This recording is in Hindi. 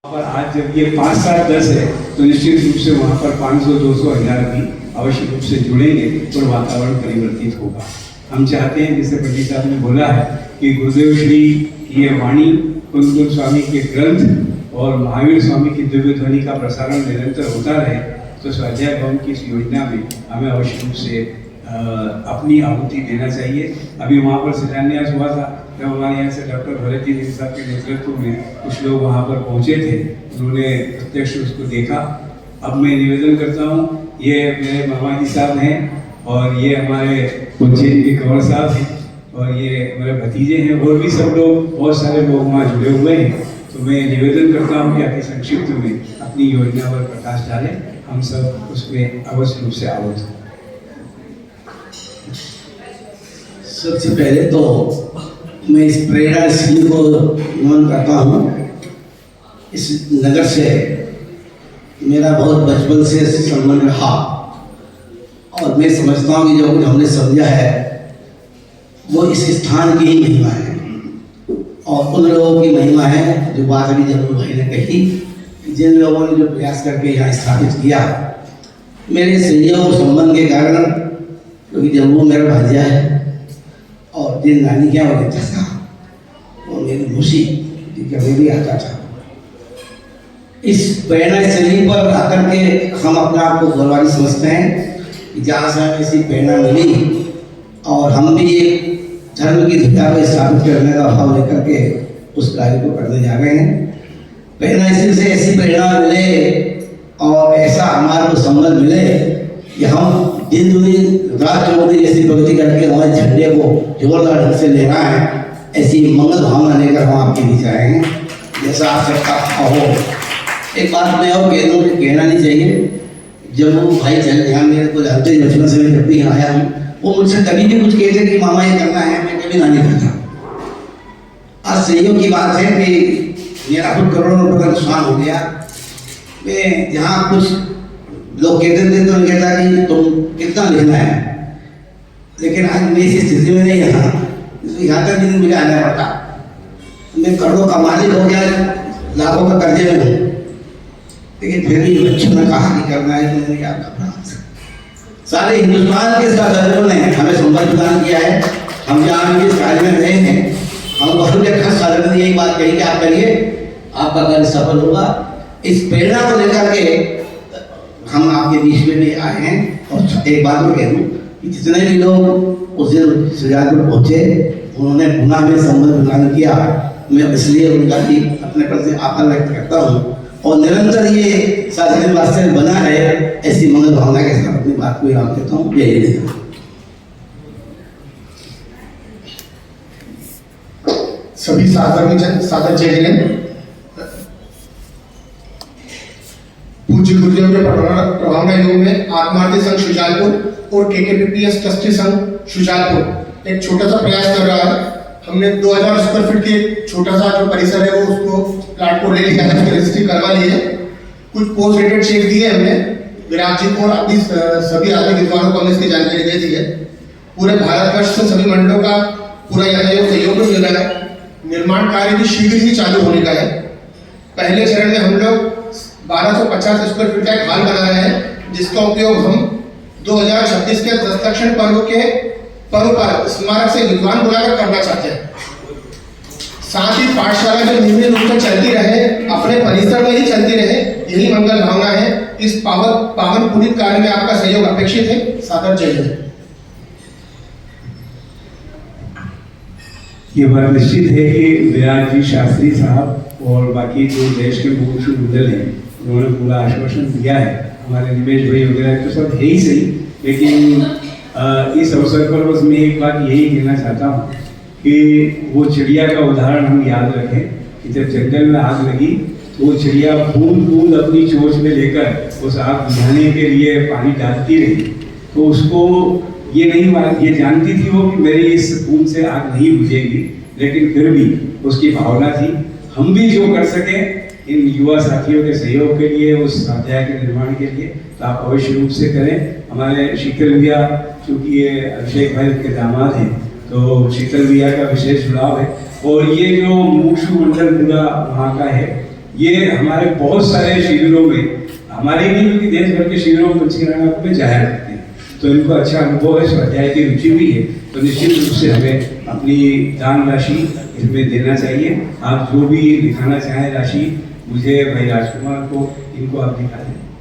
पर आज जब ये 5, 7, 10 है तो निश्चित रूप से वहाँ पर 500, 200, 1000 भी अवश्य रूप से जुड़ेंगे और वातावरण परिवर्तित होगा। हम चाहते हैं, जैसे पंडित साहब ने बोला है, कि गुरुदेव श्री की ये वाणी, कुंदकुल स्वामी के ग्रंथ और महावीर स्वामी की दिव्य ध्वनि का प्रसारण निरंतर होता रहे, तो स्वाध्याय भवन की इस योजना में हमें अवश्य रूप से अपनी आहुति देना चाहिए। अभी वहाँ पर शिलान्यास हुआ था, जब हमारे यहाँ से डॉक्टर भरत जी साहब के नेतृत्व में कुछ लोग वहाँ पर पहुँचे थे, उन्होंने प्रत्यक्ष उसको देखा। अब मैं निवेदन करता हूँ, ये मेरे मामा जी साहब हैं और ये हमारे उज्जैन के कंवर साहब हैं और ये मेरे भतीजे हैं और भी सब लोग, बहुत सारे लोग वहाँ जुड़े हुए हैं। तो मैं निवेदन करता हूँ कि अति संक्षिप्त में अपनी योजना पर प्रकाश डालें, हम सब उसमें अवश्य रूप से आवत हों। सबसे पहले तो मैं इस प्रेरणा सिंह को नमन करता हूँ। इस नगर से मेरा बहुत बचपन से संबंध रहा और मैं समझता हूँ कि जो कुछ हमने समझा है वो इस स्थान की ही महिमा है और उन लोगों की महिमा है जो बात अभी जब भाई ने कही, जिन लोगों ने जो प्रयास करके यहाँ स्थापित किया। मेरे संयोग संबंध के कारण, क्योंकि जब वो मेरा भांजा है और जिन नानी क्या वो देखता था, वो मेरी खुशी मैं भी आता था। इस प्रेरणा स्थली पर आकर के हम अपने आप को गौरवान्वित समझते हैं कि जहाँ से हमें ऐसी प्रेरणा मिली और हम भी एक धर्म की ध्वजा को स्थापित करने का भाव लेकर के उस कार्य को करने जा रहे हैं। प्रेरणा स्थली से ऐसी प्रेरणा मिले और ऐसा हमारे को संबंध मिले कि हम दिन दुनिया रात चौधरी जैसी प्रगति करके हमारे झंडे को जोरदार ढंग से लेना है, ऐसी मंगल भावना लेकर हम आपके बीच आए हैं। जैसा आप सबका हो, एक बात मैं और कह दूँ कि कहना नहीं चाहिए, जब वो भाई चल यहाँ मेरे को जानते ही बचपन से मैं जब भी यहाँ आया हूँ, वो मुझसे कभी भी कुछ कहते कि मामा ये करना है, मैं कभी ना नहीं करता। आज संयोग की बात है कि मेरा कुछ करोड़ों रुपये का नुकसान हो गया। मैं जहाँ कुछ लोग कहते थे तो कहता कि तुम कितना लिखना है, लेकिन आज मैं इस स्थिति में नहीं रहा, यहाँ तक दिन मुझे आना पड़ता। मैं करोड़ों का मालिक हो गया, लाखों का कर्जे में हूँ, लेकिन फिर भी बच्चों ने कहा कि करना है, मैंने क्या करना। सारे हिंदुस्तान के साधकों ने हमें संबल प्रदान किया है। हम जहाँ भी इस कार्य में रहे हैं, हम बहुत खास साधक ने यही बात कही कि आप करिए, आपका कार्य सफल होगा। इस प्रेरणा को लेकर के हम आपके बीच में भी आए हैं। और एक बात मैं कह दूँ कि जितने भी लोग उस दिन सुजानपुर पहुँचे, उन्होंने पुनः में संबंध प्रदान किया। मैं इसलिए उनका भी अपने प्रति आभार व्यक्त करता हूँ और निरंतर ये साधन वास्ते बना रहे, ऐसी मंगल भावना के साथ अपनी बात को विराम देता हूँ। जय हिंद। सभी साधक जय हिंद। पूज्य गुरुदेव के प्रभावना योग में आत्मार्थी संघ शुजालपुर और केकेपीपीएस ट्रस्टी संघ शुजालपुर एक छोटा सा प्रयास कर रहा है। हमने 2000 स्क्वायर फीट के छोटा सा जो परिसर है वो उसको प्लाट को ले लिया है, उसकी रजिस्ट्री करवा ली है। कुछ पोस्ट डेटेड चेक दिए हमने विराट जी को और अपनी सभी आदमी विद्वानों को हमने इसकी जानकारी दे दी है। पूरे भारतवर्ष से सभी मंडलों का पूरा यहाँ सहयोग मिल रहा है। निर्माण कार्य भी शीघ्र ही चालू होने का है। पहले चरण में हम लोग 1250 स्क्वायर फीट का एक हॉल बना रहे हैं, जिसका उपयोग हम 2026 के दस्तक्षण पर्व पर स्मारक से विद्वान बुलाकर करना चाहते हैं। साथ ही पाठशाला जो नियमित रूप से चलती रहे, अपने परिसर में ही चलती रहे, यही मंगल भावना है। इस पावन पुनीत कार्य में आपका सहयोग अपेक्षित है। सादर जय हिंद। ये बात निश्चित है कि विराट जी शास्त्री साहब और बाकी जो देश के मुख्य मंडल हैं, उन्होंने पूरा आश्वासन दिया है। हमारे निमेश भाई वगैरह तो सब है ही सही, लेकिन इस अवसर पर बस मैं एक बात यही कहना चाहता हूँ कि वो चिड़िया का उदाहरण हम याद रखें कि जब जंगल में आग लगी तो वो चिड़िया बूंद बूंद अपनी चोंच में लेकर उस आग बुझाने के लिए पानी डालती रही। तो उसको ये जानती थी वो कि मेरी इस बूंद से आग नहीं बुझेगी, लेकिन फिर भी उसकी भावना थी। हम भी जो कर सकें इन युवा साथियों के सहयोग के लिए, उस स्वाध्याय के निर्माण के लिए, तो आप अवश्य रूप से करें। हमारे शीतल भैया, चूँकि ये अभिषेक भाई के दामाद हैं, तो शीतल भैया का विशेष जुड़ाव है। और ये जो मुक्षु मंडल पूरा वहाँ का है, ये हमारे बहुत सारे शिविरों में, हमारे नहीं बल्कि देश भर के शिविरों में पंच किराना में जाया करते हैं, तो इनको अच्छा अनुभव है, स्वाध्याय की रुचि भी है, तो निश्चित रूप से हमें अपनी दान राशि इसमें देना चाहिए। आप जो भी दिखाना चाहें राशि, मुझे भाई राजकुमार को, इनको आप दिखा दें।